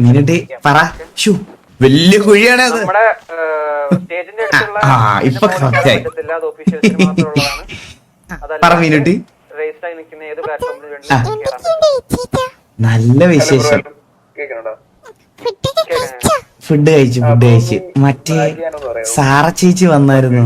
Minute പറ. വലിയ കുഴിയാണ് അത്. ഇപ്പൊ കറക്റ്റായി. പറ മിനിറ്റ്. നല്ല വിശേഷം. ഫുഡ് കഴിച്ചു. മറ്റേ സാറ ചേച്ചി വന്നായിരുന്നു.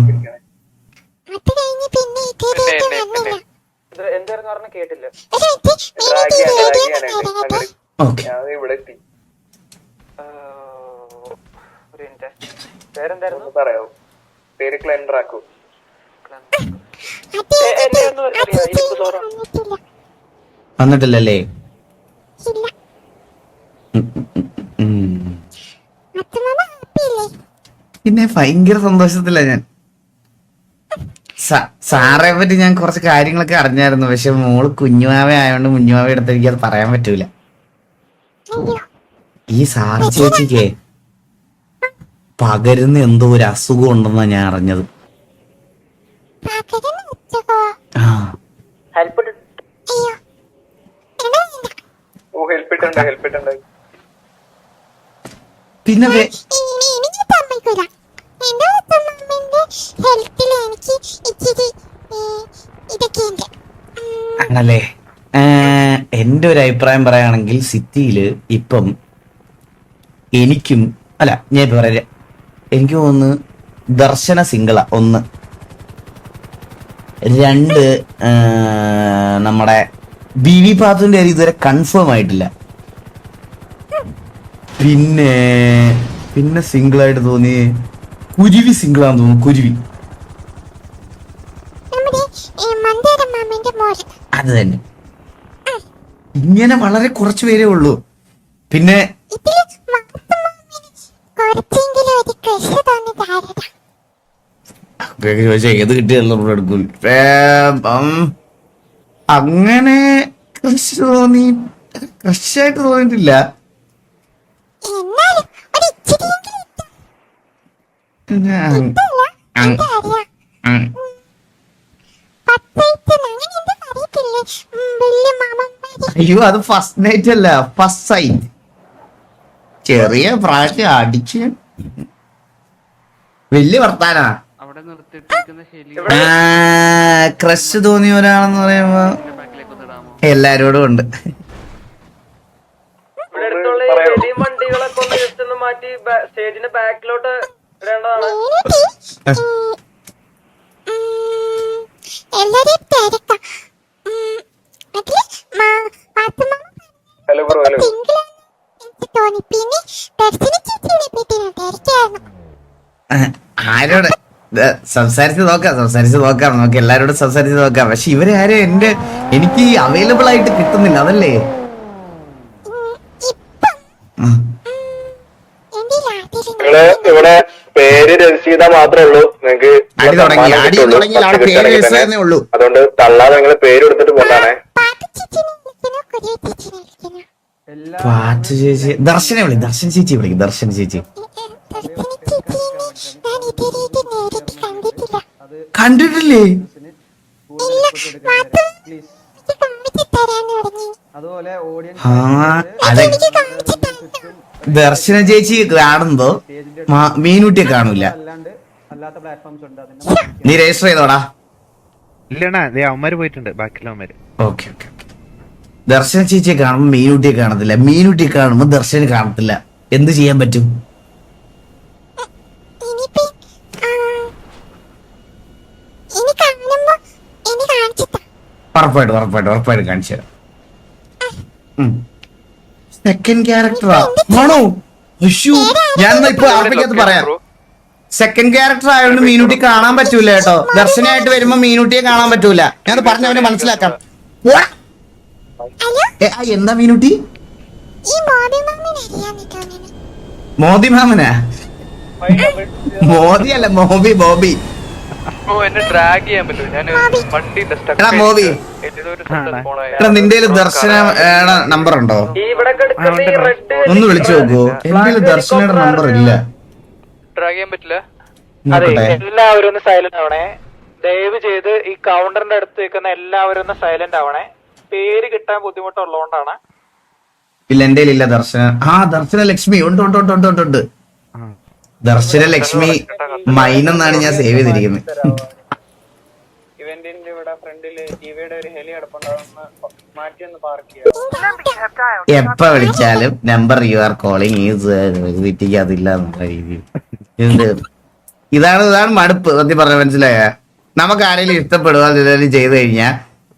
വന്നിട്ടില്ലല്ലേ? പിന്നെ ഭയങ്കര സന്തോഷത്തില്ല ഞാൻ. സാറെ പറ്റി ഞാൻ കുറച്ച് കാര്യങ്ങളൊക്കെ അറിഞ്ഞായിരുന്നു. പക്ഷെ മോള് കുഞ്ഞുമാവ ആയതുകൊണ്ട് കുഞ്ഞുമാവ എടുത്ത് എനിക്ക് അത് പറയാൻ പറ്റൂല. ഈ സാറ ചേച്ചിക്ക് പകരുന്ന എന്തോ ഒരു അസുഖം ഉണ്ടെന്നാ ഞാൻ അറിഞ്ഞത്. പിന്നെ ആണല്ലേ? എന്റെ ഒരു അഭിപ്രായം പറയുകയാണെങ്കിൽ സിറ്റിയില് ഇപ്പം എനിക്കും അല്ല, ഞാൻ ഇപ്പൊ പറയാ, എനിക്ക് തോന്നുന്നു ദർശന സിംഗിള 1, 2 നമ്മുടെ ബിവി പാത്തുവിന്റെ കാര്യം ഇതുവരെ കൺഫേം ആയിട്ടില്ല. പിന്നെ സിംഗിളായിട്ട് തോന്നി കുരുവി സിംഗിളാന്ന് തോന്നുന്നു. കുരുവി അത് തന്നെ. ഇങ്ങനെ വളരെ കുറച്ചു പേരേ ഉള്ളൂ. പിന്നെ ഏത് കിട്ടിയല്ലോ നമ്മൾ എടുക്കും. അങ്ങനെ ക്രഷായിട്ട് തോന്നിയിട്ടില്ല. അയ്യോ, അത് ഫസ്റ്റ് നൈറ്റ് അല്ല, ഫസ്റ്റ് സൈറ്റ്. ചെറിയ പ്രായം അടിച്ച് വലിയ വർത്താനാ. ക്രഷ് തോന്നിയ ഒരാളെന്ന് പറയുമ്പോ എല്ലാരോടും ഉണ്ട്. ആരോട് സംസാരിച്ച് നോക്കാം നമുക്ക് എല്ലാരോടും സംസാരിച്ച് നോക്കാം. പക്ഷെ ഇവരെ ആരും എനിക്ക് അവൈലബിൾ ആയിട്ട് കിട്ടുന്നില്ല. അതല്ലേ ഇവിടെ പേര് രസീത മാത്രമേ ഉള്ളൂ. നിങ്ങൾക്ക് അതുകൊണ്ട് തള്ളാതെ നിങ്ങൾ പേര് എടുത്തിട്ട് പോകാനേ. ദർശന ചേച്ചി വിളിക്കും. ദർശന ചേച്ചി കണ്ടിട്ടില്ലേ? ദർശന ചേച്ചി കാണുമ്പോ മീനൂട്ടിയെ കാണൂല. നീ രജിസ്റ്റർ ചെയ്തോടാ? ഇല്ലണ, അവന്മാര് പോയിട്ടുണ്ട്, ബാക്കിയുള്ളവന്മാര്. ഓക്കെ. ദർശന ചേച്ചിയെ കാണുമ്പോ മീനൂട്ടിയെ കാണത്തില്ല, മീനൂട്ടിയെ കാണുമ്പോ ദർശന കാണത്തില്ല. എന്ത് ചെയ്യാൻ പറ്റും? ഉറപ്പായിട്ട് കാണിച്ചു തരാം. സെക്കൻഡ് ക്യാരക്ടറാ ആണോ? ഞാൻ ഇപ്പൊ ആർപ്പിക്കത്ത് പറയാം. സെക്കൻഡ് ക്യാരക്ടർ ആയതുകൊണ്ട് മീനൂട്ടി കാണാൻ പറ്റൂല കേട്ടോ. ദർശനമായിട്ട് വരുമ്പോ മീനൂട്ടിയെ കാണാൻ പറ്റൂല. ഞാൻ പറഞ്ഞവനെ മനസ്സിലാക്കാം. എന്താ മീനൂട്ടി? മോദി മാമനാ? മോദി അല്ല, ബോബി. നിന്റെ ദർശന നമ്പർ ഉണ്ടോ? ഒന്ന് വിളിച്ചു നോക്കൂ. എന്റെ ദർശനയുടെ നമ്പർ ഇല്ല. എല്ലാവരും ഒന്ന് സൈലന്റ് ആവണേ. ദയവ് ചെയ്ത് ഈ കൗണ്ടറിന്റെ അടുത്ത് നിൽക്കുന്ന എല്ലാവരും ഒന്ന് സൈലന്റ് ആവണേ. പേര് കിട്ടാൻ ബുദ്ധിമുട്ടുള്ളതുകൊണ്ടാണ്. ഇല്ല എന്റെ ഇല്ല ദർശന. ദർശന ലക്ഷ്മി ഉണ്ട് ഉണ്ട് ഉണ്ട് ഉണ്ട് ഉണ്ട് ഉണ്ട്. ദർശന ലക്ഷ്മി മൈനെന്നാണ് ഞാൻ സേവ് ചെയ്തിരിക്കുന്നത്. ഇവന്റിന്റെ ഇവിടെ ഫ്രണ്ടില് ടിവിയുടെ ഒരു ഹെലി കിടപ്പുണ്ടാവുന്ന മാറ്റി ഒന്ന് പാർക്ക് ചെയ്യാം. എപ്പ വിളിച്ചാലും നമ്പർ യു ആർ കോളിംഗ് സിറ്റിക്ക് അതില്ല എന്നുള്ള രീതിയിൽ ഇതാണ് മടുപ്പ്. സത്യം പറഞ്ഞ മനസ്സിലായ നമുക്ക് ആരെങ്കിലും ഇഷ്ടപ്പെടുക എന്തെങ്കിലും ചെയ്തു കഴിഞ്ഞാൽ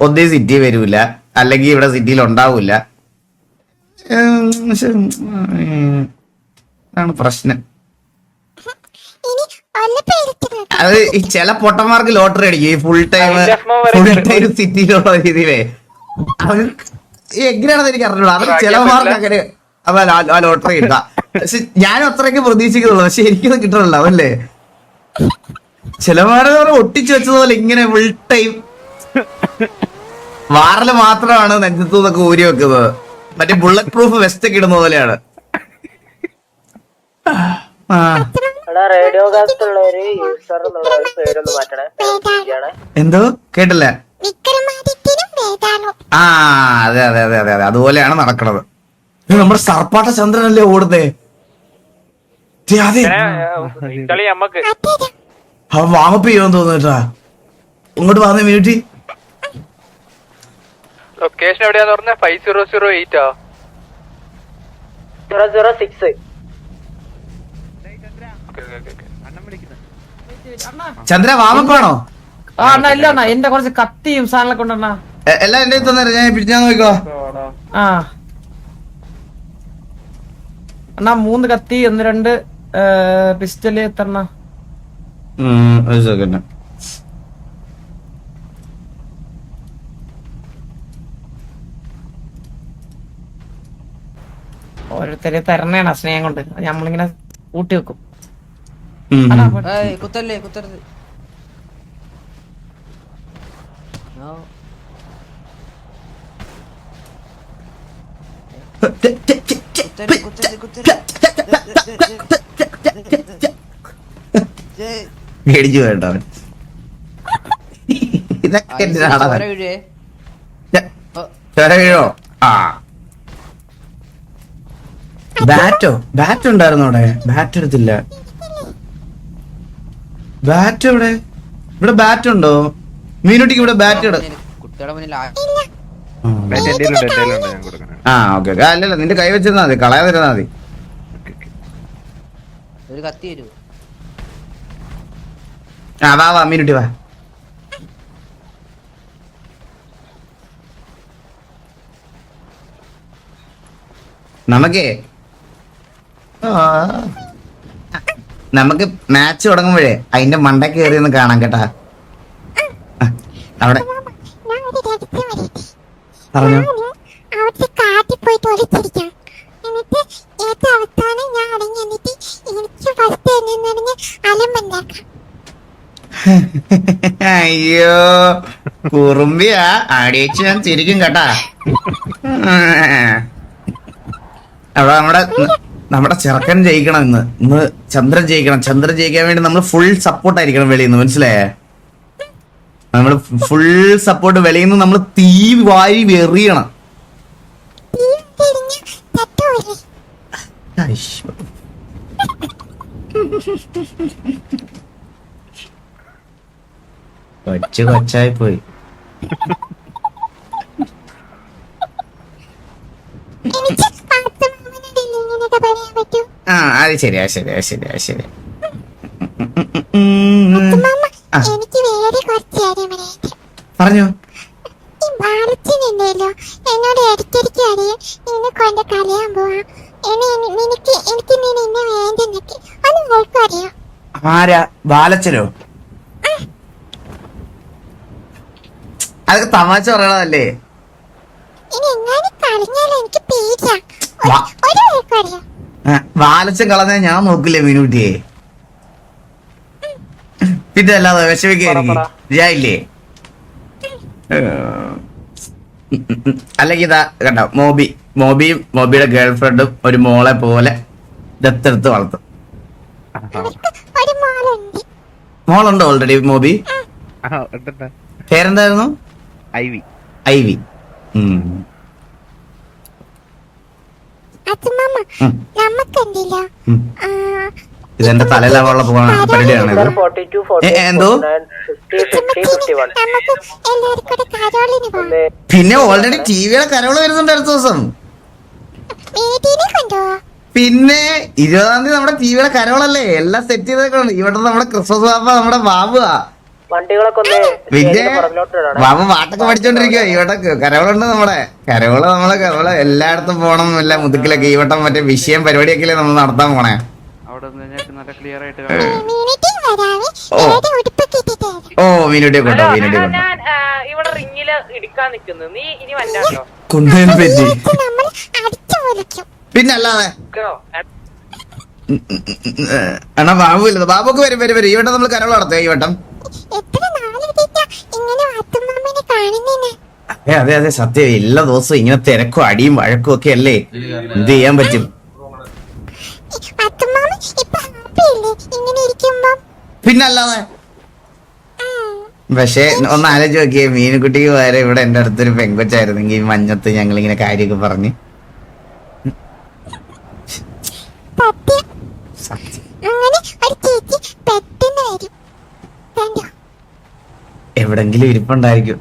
ഒന്നേ സിറ്റി വരൂല, അല്ലെങ്കിൽ ഇവിടെ സിറ്റിയിൽ ഉണ്ടാവൂല. അതാണ് പ്രശ്നം. അത് ഈ ചില പൊട്ടന്മാർക്ക് ലോട്ടറി അടിക്കും. ഈ ഫുൾ ടൈം സിറ്റിയിലുള്ള രീതിയിലേ അത് എങ്ങനെയാണെന്ന് എനിക്ക് അറിഞ്ഞൂടാ. അത് ചിലമാർക്ക് അങ്ങനെ ആ ലോട്ടറി കിട്ടാം. പക്ഷെ ഞാനും അത്രയൊക്കെ പ്രതീക്ഷിക്കുന്നുള്ളൂ. പക്ഷെ എനിക്കൊന്നും കിട്ടണല്ലോ അല്ലേ. ചിലമാരെ ഒട്ടിച്ചു വെച്ചതുപോലെ ഇങ്ങനെ ഫുൾ ടൈം വാറില് മാത്രമാണ് നെഞ്ചത്തു നിന്നൊക്കെ ഊരി വെക്കുന്നത്. മറ്റേ ബുള്ളറ്റ് പ്രൂഫ് വെസ്റ്റ് ഒക്കെ ഇടുന്ന പോലെയാണ്. റേഡിയോ കാസ്റ്റുള്ളവര് യൂസർ എന്നുള്ള പേരൊന്ന് മാറ്റണേ. എന്തോ കേട്ടില്ല. അതെ അതെ അതെ അതെ അതെ അതുപോലെയാണ് നടക്കണത്. നമ്മുടെ സർപ്പാട്ട ചന്ദ്രനല്ലേ ഓടുന്നേ. അവൻ വാമപ്പ് ചെയ്യുമെന്ന് തോന്നുട്ടാ. ഇങ്ങോട്ട് വന്നേ മിനിറ്റ്. ലൊക്കേഷൻ എവിടെയാന്ന് പറഞ്ഞ 5008 006. ചന്ദ്ര വാമപ്പാണോ? അണ്ണാ ഇല്ല അണ്ണാ, എന്റെ കുറച്ച് കത്തിയും സാധനങ്ങളൊക്കെ ഉണ്ടണ്ണാ. എല്ലാം എന്റെ തന്നേരം ഞാൻ പിടിച്ചാ നോക്കോ. അണ്ണാ 3 കത്തി 1-2 പിസ്റ്റല് എത്ര? ഒരു സെക്കൻഡ്. ഓരോരുത്തരെ തരണേണ സ്നേഹം കൊണ്ട് നമ്മളിങ്ങനെ കൂട്ടി വെക്കും. കുത്തല്ലേ കുത്തരുത്. മേടിച്ചു വേണ്ട ഇതൊക്കെ വീഴോ. ബാറ്റ് ഉണ്ടായിരുന്നു അവിടെ. ബാറ്റ് എടുത്തില്ല. ബാറ്റ് എവിടെ? ഇവിടെ ബാറ്റ് ഉണ്ടോ? മീനുട്ടിക്ക് ഇവിടെ ബാറ്റ് കുട്ടികളുടെ മുന്നിൽ ഓക്കെ. അല്ലല്ല നിന്റെ കൈ വെച്ചിരുന്നാ മതി, കളയാതിരുന്നാ മതി. ഒരു കത്തി തരുമോ? വാ മീനുട്ടി വാ. നമുക്ക് മാച്ച് തുടങ്ങുമ്പോഴേ അതിന്റെ മണ്ട കയറി ഒന്ന് കാണാം കേട്ടാ. അവിടെ പറഞ്ഞു അയ്യോ കുറുമ്പിയാ ആടിയച്ച് ഞാൻ ചിരിക്കും കേട്ടാ. അവിടെ നമ്മുടെ ചെറുക്കൻ ജയിക്കണം. ഇന്ന് ചന്ദ്രൻ ജയിക്കണം. ചന്ദ്രൻ ജയിക്കാൻ വേണ്ടി നമ്മൾ ഫുൾ സപ്പോർട്ട് ആയിരിക്കണം വെളിയിൽ നിന്ന്. മനസ്സിലായേ? നമ്മൾ ഫുൾ സപ്പോർട്ട് വെളിയിൽ നിന്ന് നമ്മൾ തീ വാരി വെറിയണം. കൊച്ചായി പോയി. അത് ശരിയാ ശരിയാ ശരിയാ ശരി. എനിക്ക് വേറെ കുറച്ച് കാര്യം പറയാം. പറഞ്ഞോ. ഈ ബാലച്ചനുണ്ടല്ലോ എന്നോട് ഇടയ്ക്കിടയ്ക്ക് അറിയാം നിന്നെ കൊണ്ട് കളയാൻ പോവാ. എനിക്ക് നിന്നെ വേണ്ടെന്നൊക്കെ അത് മോൾക്കും അറിയോ? ആരാ? ബാലച്ചനോ? അതൊക്കെ തമാശ പറയണതല്ലേ. ഇനി എങ്ങനെ കളഞ്ഞാലും എനിക്ക് പേടിയാ. ഒരു മോൾക്കും അറിയോ? ബാലച്ചൻ കളഞ്ഞാ ഞാൻ നോക്കില്ലേ മീനുട്ടിയെ. പിന്നെ അല്ലാതെ വിഷമിക്കായിരിക്കും ഇല്ലേ. അല്ലെങ്കിൽ ഇതാ കണ്ടോ മോബിയും മോബിയുടെ ഗേൾഫ്രണ്ടും ഒരു മോളെ പോലെ ദത്തെടുത്ത് വളർത്തും. ഒരു മോളുണ്ട്. മോളുണ്ടോ ഓൾറെഡി മോബി? പേരെന്തായിരുന്നു? ഐവി. അച്ഛമ്മ ഉം. നമുക്കുണ്ടല്ലോ ഉം. ഇതെന്റെ തലയിലാവാനുള്ള പരിപാടിയാണ് ഇത്. 42, എന്തോ 50, 50, 51. നമുക്ക് എല്ലാവർക്കും കൂടെ കരോളിന് പോവാം. പിന്നെ ഓൾറെഡി ടിവിയുടെ കരോള് വരുന്നുണ്ട് അടുത്ത ദിവസം. മീനൂട്ടിനെ കൊണ്ടുപോവാ. പിന്നെ 20-ാം തീയതി നമ്മുടെ ടിവിയുടെ കരോളല്ലേ, എല്ലാം സെറ്റ് ചെയ്തേക്കാണ്. ഇവിടെ നമ്മുടെ ക്രിസ്മസ് ബാബ നമ്മുടെ ബാബുവാ. വണ്ടികളൊക്കെ ഒന്ന് പിന്നെ പുറകിലോട്ട് ഇടണം. ബാബു പാട്ടൊക്കെ പഠിച്ചോണ്ടിരിക്കുക. ഇവിടെ കരോളുണ്ട് നമ്മളെ നമ്മളെ എല്ലായിടത്തും പോണം. എല്ലാ മുതുക്കിലൊക്കെ ഈ വട്ടം മറ്റേ വിഷയം പരിപാടിയൊക്കെ നമ്മൾ നടത്താൻ പോണേ. നല്ല ക്ലിയർ ആയിട്ട് മീനൂട്ടി വരാവേ. ഓ. ഏത് ഉടുപ്പൊക്കെ ഇട്ടിട്ട് വരാം. ഓ മീനുട്ടിയെ കൊണ്ടോ, മീനുട്ടിയെ കൊണ്ടോ ഞാൻ ഇവിടെ റിങ്ങില് ഇടിക്കാൻ നിക്കുന്നു. നീ ഇനി വന്നാട്ടോ. കൊണ്ടുപോകാൻ പറ്റി. ഇത് നമ്മൾ അടിച്ചു പൊളിക്കും. പിന്നെ അല്ലാതെ എന്നാ ബാബു ഇല്ലത്. ബാബുക്ക് വരും. ഈ വട്ടം നമ്മൾ കരോൾ നടത്തുക. ഈ വട്ടം എത്ര നാളെടുത്തിട്ടാ ഇങ്ങനെ അച്ഛമ്മനെ കാണുന്നേനെ. അതെ സത്യം. എല്ലാ ദിവസവും ഇങ്ങനെ തിരക്കും അടിയും വഴക്കും ഒക്കെ അല്ലേ, എന്ത് ചെയ്യാൻ പറ്റും. അച്ഛമ്മ ഇപ്പൊ ഹാപ്പി അല്ലേ ഇങ്ങനെ ഇരിക്കുമ്പോ? പിന്നല്ലാതെ. പക്ഷെ ഒന്ന് ആലോചിച്ച് നോക്കിയേ, മീനുകുട്ടിക്ക് വരെ ഇവിടെ എന്റെ അടുത്തൊരു പെങ്കൊച്ചായിരുന്നെങ്കിൽ മഞ്ഞത്ത് ഞങ്ങളിങ്ങനെ കാര്യമൊക്കെ പറഞ്ഞ്. സത്യം. അങ്ങനെ ഒരു ചേച്ചി പെട്ടെന്ന് വരും. കണ്ടോ? എവിടെങ്കിലും ഇരിപ്പുണ്ടായിരിക്കും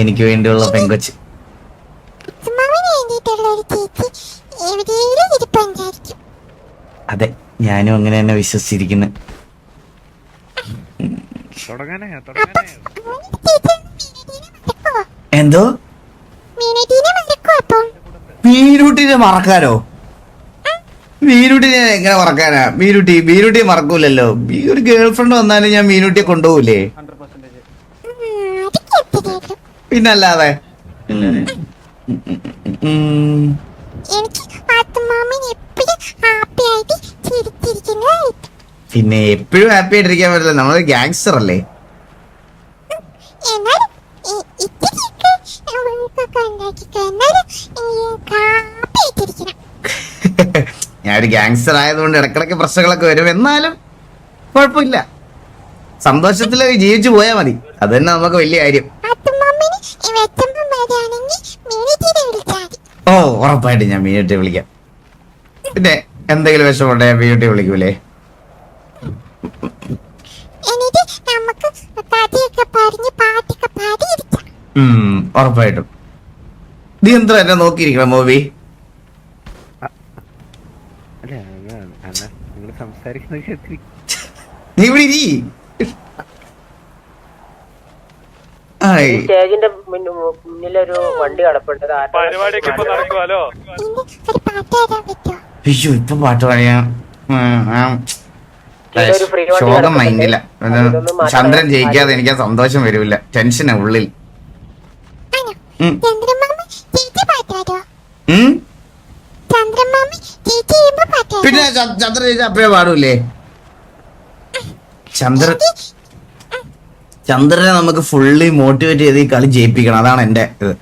എനിക്ക് വേണ്ടിയുള്ള പെങ്കൊച്ച്. അച്ഛമ്മാവിന് വേണ്ടിയിട്ടുള്ള ഒരു ചേച്ചി എവിടെയെങ്കിലും ഇരിപ്പുണ്ടായിരിക്കും. അതെ, ഞാനും അങ്ങനെ തന്നെ വിശ്വസിച്ചിരിക്കുന്നു. തുടങ്ങാനായോ അങ്ങനെ ചേച്ചി മീനൂട്ടിനെ മറക്കുവോ? എന്തോ മീനൂട്ടിനെ മറക്കുവോ അപ്പം? മീനുട്ടിനെ മറക്കാനോ? മീനുട്ടിനെ എങ്ങനെ മറക്കാനാ? മീനുട്ടിയെ മറക്കൂലല്ലോ. ഒരു ഗേൾ ഫ്രണ്ട് വന്നാലും ഞാൻ മീനുട്ടിയെ കൊണ്ടുപോകൂലേ. അതൊക്കെ എത്തിരേക്കും. പിന്നല്ലാതെ. എനിക്ക് അച്ഛമ്മാമൻ എപ്പോഴും ഹാപ്പി ആയിട്ട് ചിരിച്ചിരിക്കുന്നത്. പിന്നെ എപ്പോഴും ഹാപ്പി ആയിട്ടിരിക്കാൻ പറ്റില്ല, നമ്മള് ഗാങ്സ്റ്റർ അല്ലേ. എന്നാലും ഇത്തിരിയൊക്കെ നമുക്കൊക്കെ ഉണ്ടാക്കിക്കോ. എന്നാലും ഹാപ്പി ആയിട്ടിരിക്കണം. ഞാനൊരു ഗാങ്സ്റ്റർ ആയതുകൊണ്ട് ഇടക്കിടക്ക് പ്രശ്നങ്ങളൊക്കെ വരും. എന്നാലും കുഴപ്പമില്ല, സന്തോഷത്തില് ജീവിച്ചു പോയാൽ മതി. അത് തന്നെ നമുക്ക് വലിയ കാര്യം. അച്ഛമ്മാമന് വെച്ചമ്മ വരാണെങ്കിൽ മീനൂട്ടിനെ വിളിച്ചാൽ മതി. ഓ ഉറപ്പായിട്ടും ഞാൻ മീനുട്ടിയെ വിളിക്കാം. പിന്നെ എന്തെങ്കിലും വിഷമമുണ്ടോ ഞാൻ മീനുട്ടിയെ വിളിക്കൂലേ. എന്നിട്ട് നമുക്ക് കഥയൊക്കെ പറഞ്ഞ് പാട്ടൊക്കെ പാടി ഇരിക്കാം. ഉറപ്പായിട്ടും. നീ എന്താ എന്നെ നോക്കിയിരിക്കണം മൂവി? അല്ല അണ്ണാ നിങ്ങൾ സംസാരിക്കുന്നത് കേട്ടി. നീ ഇവിടെ ഇരി. ആയ്. സ്റ്റേജിന്റെ മുന്നിലൊരു വണ്ടി കിടപ്പുണ്ട്. പരിപാടിയൊക്കെ ഇപ്പൊ നടക്കുമല്ലോ. ഇന്ന് ഒരു പാട്ട് തരാൻ പറ്റുമോ? അയ്യോ ഇപ്പൊ പാട്ട് പറയാ. ഇതൊരു free വണ്ടി ശോകം കിടപ്പുണ്ട്. മൈൻഡില്ല. അതൊന്ന് മാറ്റാൻ ചന്ദ്രൻ ജയിക്കാതെ എനിക്ക് ആ സന്തോഷം വരൂല. ടെൻഷനാ ഉള്ളിൽ. ആണോ? ഉം. ചന്ദ്രമാമ ചേച്ചി പാട്ട് തരുമോ? ഉം? ചന്ദ്രമാമ ചേച്ചി ചെയ്യുമ്പോ പാട്ട് തരുമോ? പിന്നെ ചന്ദ്രൻ ജയിച്ച അപ്പഴേ പാടൂലേ. ചന്ദ്രനെ നമുക്ക് ഫുള്ളി മോട്ടിവേറ്റ് ചെയ്ത് ഈ കളി ജയിപ്പിക്കണം. അതാണ് എന്റെ ഇത്.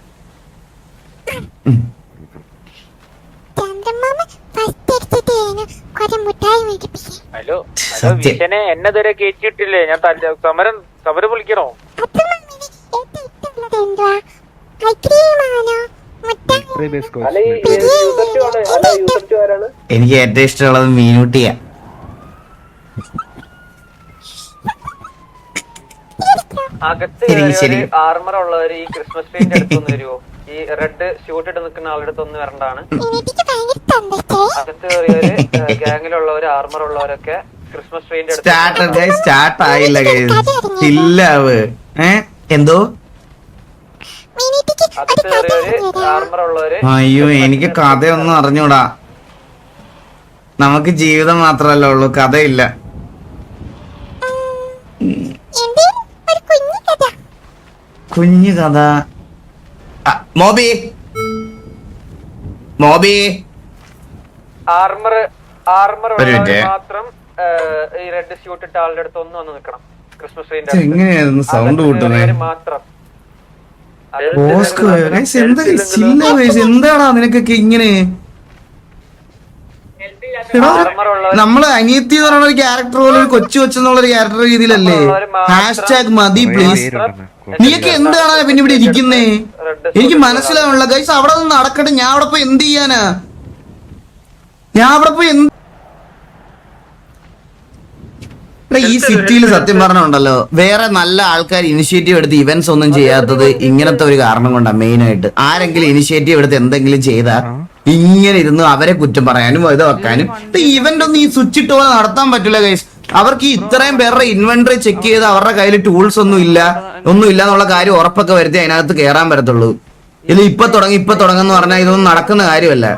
ചന്ദ്രമാമ ഫസ്റ്റ് അടിച്ചിട്ട് കുറെ മുട്ടായി മേടിപ്പിക്കാം. ഹലോ സത്യം. വിഷനെ എന്നെതുവരെ കേറ്റിട്ടില്ലേ? ഞാൻ സമരം വിളിക്കണോ? അച്ഛമ്മാമന് ഏറ്റവും ഇഷ്ടമുള്ളത് എന്തുവാ? ഐസ്ക്രീമാണോ മുട്ടായി? എനിക്ക് ഏറ്റവും ഇഷ്ടമുള്ളത് മീനുട്ടിയാ. അകത്ത് ശരി, ശരി. ആർമർ ഉള്ളവര് ഈ ക്രിസ്മസ് ട്രീന്റെ അടുത്തൊന്ന് വരുമോ? ഈ റെഡ് ഷൂട്ട് ഇട്ട് നിൽക്കുന്ന ആളുടെ അടുത്തൊന്ന് വരണ്ടാണ്. എനിക്ക് ഭയങ്കര സന്തോഷമായി. അകത്ത് കയറിയവര് ഗാങ്ങിലുള്ളവര് ആർമർ ഉള്ളവരൊക്കെ ക്രിസ്മസ് ട്രീന്റെ സ്റ്റാർട്ട് ആയില്ല ഇല്ലാവ്. എന്തോ മീനൂട്ടിക്ക് ഒരു അകത്ത് കഥ കയറിയവര് പറഞ്ഞു ആർമർ ഉള്ളവര് അയ്യോ എനിക്ക് കഥയൊന്നും അറിഞ്ഞൂടാ. നമുക്ക് ജീവിതം മാത്രല്ല ഉള്ളൂ, കഥയില്ല. എന്തേലും ഒരു കുഞ്ഞു കഥ. കുഞ്ഞു കഥ. മോബി ആർമർ ഒരു ഉള്ളവര് മിനിറ്റ്. മാത്രം ഈ റെഡ് ഷൂട്ട് ഇട്ട ആളുടെ അടുത്ത് ഒന്ന് വന്ന് നിൽക്കണം. ക്രിസ്മസ് ട്രീന്റെ എങ്ങനെയായിരുന്നു സൗണ്ട് കൂട്ടുന്നേ? മാത്രം ഓസ്കോ എന്താടാ നിനക്കൊക്കെ ഇങ്ങനെ? എടാ, നമ്മള് അനിയത്തി എന്ന് പറയുന്ന ഒരു ക്യാരക്ടർ പോലെ ഒരു കൊച്ചു കൊച്ചെന്നുള്ളൊരു ക്യാരക്ടർ രീതിയിലല്ലേ. ഹാഷ്ടാഗ് മതി പ്ലീസ്. നീയൊക്കെ എന്താണ് പിന്നെ ഇവിടെ ഇരിക്കുന്നേ? എനിക്ക് മനസ്സിലാവുന്നില്ല ഗൈസ്. അവിടെ നിന്ന് നടക്കട്ടെ, ഞാൻ അവിടെ പോയി എന്ത് ചെയ്യാനാ? ഞാൻ അവിടെ പോയി ഈ സിറ്റിയിൽ സത്യം പറഞ്ഞുണ്ടല്ലോ വേറെ നല്ല ആൾക്കാർ ഇനിഷ്യേറ്റീവ് എടുത്ത് ഇവന്റ്സ് ഒന്നും ചെയ്യാത്തത് ഇങ്ങനത്തെ ഒരു കാരണം കൊണ്ടാണ് മെയിൻ ആയിട്ട്. ആരെങ്കിലും ഇനിഷ്യേറ്റീവ് എടുത്ത് എന്തെങ്കിലും ചെയ്താൽ ഇങ്ങനെ ഇരുന്ന് അവരെ കുറ്റം പറയാനും ഇത് വെക്കാനും. ഇവന്റ് ഒന്നും ഈ സ്വിച്ച് ഇട്ട് പോലെ നടത്താൻ പറ്റില്ല ഗൈസ്. അവർക്ക് ഈ ഇത്രയും പേരുടെ ഇൻവെന്ററി ചെക്ക് ചെയ്ത് അവരുടെ കയ്യിൽ ടൂൾസ് ഒന്നും ഇല്ല എന്നുള്ള കാര്യം ഉറപ്പൊക്കെ വരുത്തി അതിനകത്ത് കയറാൻ പറ്റത്തുള്ളൂ. ഇത് ഇപ്പൊ തുടങ്ങുന്ന പറഞ്ഞാൽ ഇതൊന്നും നടക്കുന്ന കാര്യമല്ല.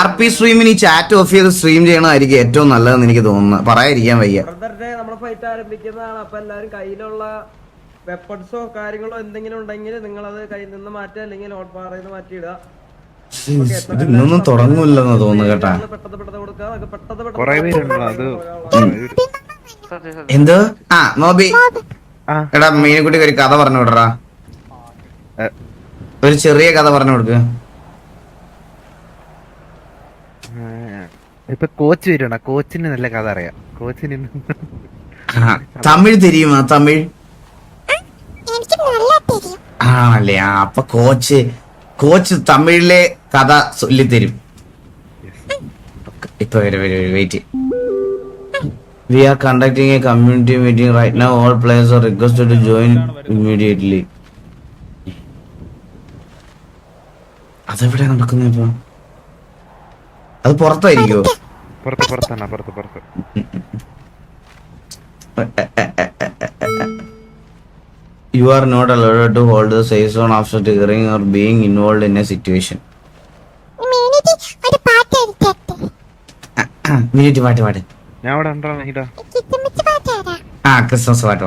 RP സ്ട്രീമിന് ഈ ചാറ്റ് ഓഫ് ചെയ്ത് സ്ട്രീം ചെയ്യണമായിരിക്കും ഏറ്റവും നല്ലതെന്ന് എനിക്ക് തോന്നുന്നു. പറയാതിരിക്കാൻ വയ്യ. നമ്മൾ ഫൈറ്റ് ആരംഭിക്കുന്നതാണ്. അപ്പൊ എല്ലാരും കയ്യിലുള്ള വെപ്പൺസോ കാര്യങ്ങളോ എന്തെങ്കിലും ഉണ്ടെങ്കിൽ നിങ്ങൾ അത് കയ്യിൽ നിന്ന് മാറ്റുക, അല്ലെങ്കിൽ നോട്ട് ബാറിൽ നിന്ന് മാറ്റിയിടുക. ഇതൊന്നും തുടങ്ങൂല്ലെന്ന് തോന്നുന്നു കേട്ടാ. കൊറേ പേരുണ്ടല്ലോ അത്. എന്ത് നോബി എടാ മീനുകുട്ടിക്ക് ഒരു കഥ പറഞ്ഞു വിടറാ. ഒരു ചെറിയ കഥ പറഞ്ഞു കൊടുക്ക. ഇപ്പൊ കോച്ച് വരുവാണ്. കോച്ചിന് നല്ല കഥ അറിയാം. കോച്ചിന് തമിഴ് தெரியுமா? തമിഴ് എനിക്ക് നല്ല தெரியும். ആണല്ലേ? അപ്പൊ കോച്ച് തമിഴിലെ കഥ ചൊല്ലിത്തരും. ഇപ്പൊ wait. We are conducting a community meeting right now. All players are requested to join immediately. അതെവിടെ നടക്കുന്നത് ഇപ്പൊ? അത് പുറത്തായിരിക്കോ? പുറത്താണ്. You are not allowed to hold the safe zone after triggering or being involved in a situation. ഒരു പാട്ട് എടുത്തേ. Minute പാട്ട്. ഞാൻ അവിടെ ഉണ്ടോ ഇടാ. കിട്ടുമിച്ച് പാട്ട് ആരാ? ക്രിസ്മസ് പാട്ട്.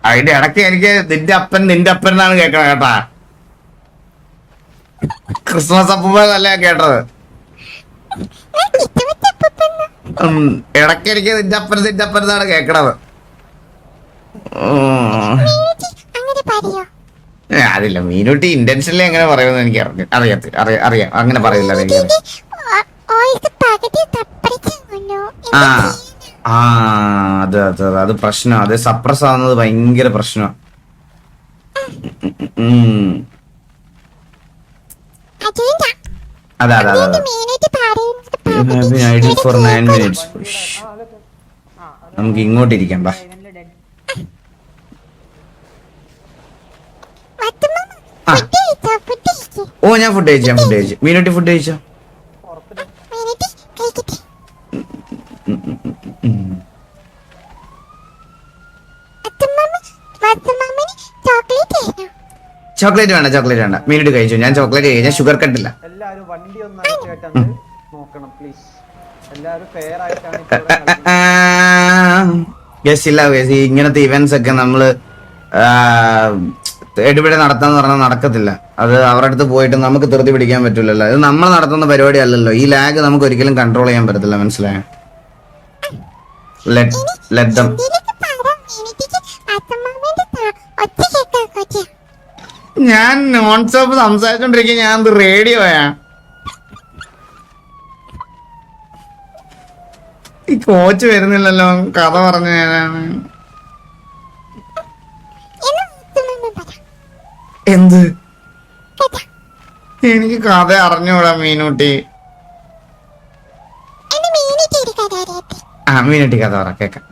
അതിന്റെ ഇടയ്ക്ക് എനിക്ക് നിന്റെ അപ്പൻ എന്നാണ് കേൾക്കണത് കേട്ടാ. ക്രിസ്മസ് അപ്പൂപ്പനല്ല കേട്ടത്. ഇടയ്ക്ക് എനിക്ക് നിന്റെ അപ്പൻ എന്നാണ് കേക്കണത്. അതില്ല മീനുട്ടി ഇന്റൻഷനലി എങ്ങനെ പറയുമെന്ന് എനിക്ക് അറിയാം. അങ്ങനെ പറയില്ല എനിക്ക്. അത് പ്രശ്നം. അത് സപ്രസ് ആവുന്നത് ഭയങ്കര പ്രശ്നമാണ്. അതെ for 9 minutes. നമുക്ക് ഇങ്ങോട്ടിരിക്കാം. ഞാൻ ഫുഡ് കഴിച്ചു. മീനുട്ടി ഫുഡ് കഴിച്ചോ? ചോക്ലേറ്റ് വേണ്ട. മീനുട്ടി കഴിച്ചു. ഞാൻ ചോക്ലേറ്റ് കഴിച്ചു. ഞാൻ ഷുഗർ കട്ടില്ല. എല്ലാരും വണ്ടി ഒന്ന് അടച്ചിട്ട് നോക്കണം പ്ലീസ്. എല്ലാരും ഫെയർ ആയിട്ടാണ് ഇങ്ങനത്തെ ഇവന്റ്സ് ഒക്കെ നമ്മള് എടുപിടി നടത്താന്ന് പറഞ്ഞാൽ നടക്കത്തില്ല. അത് അവരുടെ അടുത്ത് പോയിട്ട് നമുക്ക് ധൃതി പിടിക്കാൻ പറ്റില്ലല്ലോ. ഇത് നമ്മൾ നടത്തുന്ന പരിപാടി അല്ലല്ലോ. ഈ ലാഗ് നമുക്ക് ഒരിക്കലും കൺട്രോൾ ചെയ്യാൻ പറ്റത്തില്ല. മനസ്സിലായോ? Let them. ഞാൻ നോൺ സ്റ്റോപ്പ് സംസാരിച്ചോണ്ടിരിക്കുക. ഞാൻ റേഡിയോയാ. ഈ കോച്ച് വരുന്നില്ലല്ലോ. കഥ പറഞ്ഞു തരാണ്. എന്ത്? എനിക്ക് കഥ അറിഞ്ഞൂടാ മീനുട്ടി. മീനുട്ടി കഥ പറ കേക്കാം.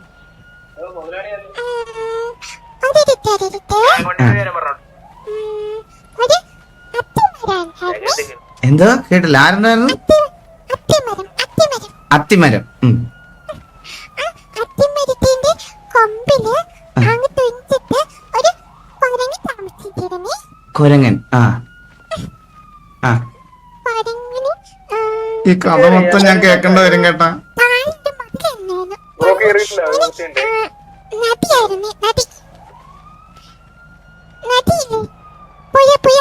എന്തോ കേട്ടില്ല. ആരുണ്ടായിരുന്നു? അത്തിമരം. അത്തിമരത്തിന്റെ കൊമ്പില് അങ്ങ് തുഞ്ചത്ത് ഒരു കുരങ്ങൻ താമസിച്ചിരുന്നേ. കുരങ്ങൻ. ഈ കഥ മൊത്തം ഞാൻ കേൾക്കേണ്ട വരും കേട്ടാ. നദിയായിരുന്നു നദി നദിയില്ലേ പുഴ പുഴ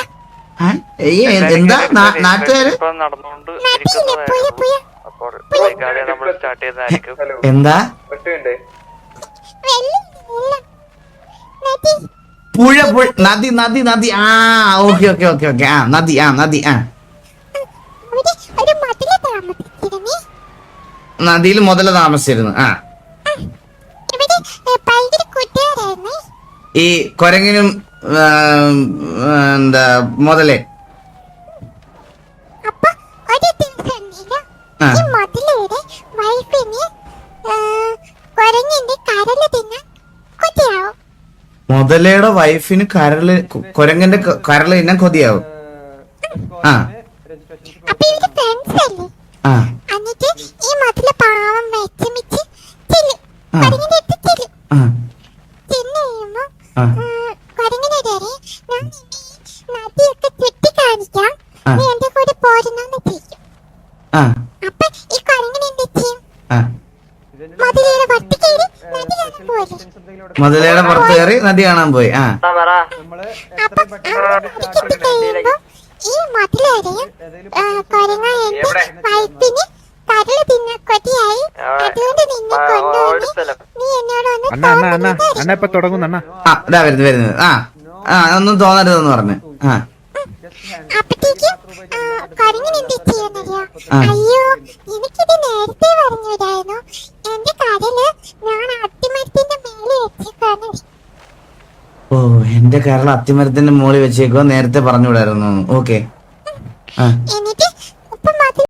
ആ? എന്താ നാട്ടുകാര് ഇപ്പൊ നടന്നുകൊണ്ട് നദിയില്ലേ പുഴ പുഴ അപ്പോൾ വൈകാതെ നമ്മൾ സ്റ്റാർട്ട് ചെയ്യുന്നതായിരിക്കും. എന്താ ഒറ്റയുണ്ട് വെള്ളം വെള്ളം നദി പുഴ പുഴ നദി നദി നദി ആ ഓക്കെ ഓക്കെ ഓക്കെ ഓക്കെ ആ നദി നദി അവിടെ ഒരു മതില് താമസിച്ചിരുന്നേ നദിയിൽ മുതല താമസിച്ചിരുന്നു ആ ഇവിടെ ഭയങ്കര കൂട്ടുകാരായിരുന്നേ ഈ കൊരങ്ങിനും എന്താ മുതലേ അപ്പൊ ഒരു ദിവസം ഉണ്ടല്ലോ, ആ. ഈ മതിലയുടെ വൈഫിന് കുരങ്ങിന്റെ കരല് തിന്നാൻ കൊതിയാവും മുതലയുടെ വൈഫിന് കൊരങ്ങന്റെ കരള് തിന്നാൻ കൊതിയാവും ആ അപ്പൊ ഇവര് ഫ്രണ്ട്സ് അല്ലേ ആ എന്നിട്ട് ഈ മതില് പാവം വെച്ചമിച്ച് ചെല്ലും ആ. കുരങ്ങിന്റെ അടുത്ത് ചെല്ലും ആ ചെന്ന് കഴിയുമ്പോ ആ. കുരങ്ങിനോട് പറയും ഞാൻ നിന്നെ ഈ നദിയൊക്കെ ചുറ്റി കാണിക്കാം ആ. നീ എന്റെ കൂടെ പോരുന്നോന്ന് ചോദിക്കും ആ അപ്പൊ ഈ കുരങ്ങിന് എന്ത് ചെയ്യും ആ മതിലയുടെ വട്ടി കയറി നദി കാണാൻ പോലെ മുതലയുടെ പുറത്ത് കയറി നദി കാണാൻ പോയി ആ നമ്മള് അപ്പൊ അവിടെ കഴിയുമ്പോ ഈ മതിലറിയും കുരങ്ങ എന്റെ വൈഫിന് കരള് തിന്ന കൊതിയായി അതുകൊണ്ട് നിന്നെ കൊണ്ടുവന്ന് നീ എന്നോട് ഒന്ന് അണ്ണ ഇപ്പൊ തുടങ്ങുന്നു അണ്ണ. ആ ഇതാ വരുന്നത് ആ ഒന്നും തോന്നരുതെന്ന് പറഞ്ഞു ആ അപ്പത്തേക്ക് കുരങ്ങിന് എന്ത് ചെയ്യുന്നറിയോ ആ. അയ്യോ എനിക്കിത് നേരത്തെ പറഞ്ഞുവിടായിരുന്നു എന്റെ കരല് ഞാൻ അത്തിമരത്തിന്റെ മേലെ വെച്ചേക്കാണ് ഓ എന്റെ കരൾ അത്തിമരത്തിന്റെ മുകളിൽ വെച്ചേക്കോ നേരത്തെ പറഞ്ഞുവിടായിരുന്നു ഓക്കെ ആ എന്നിട്ട്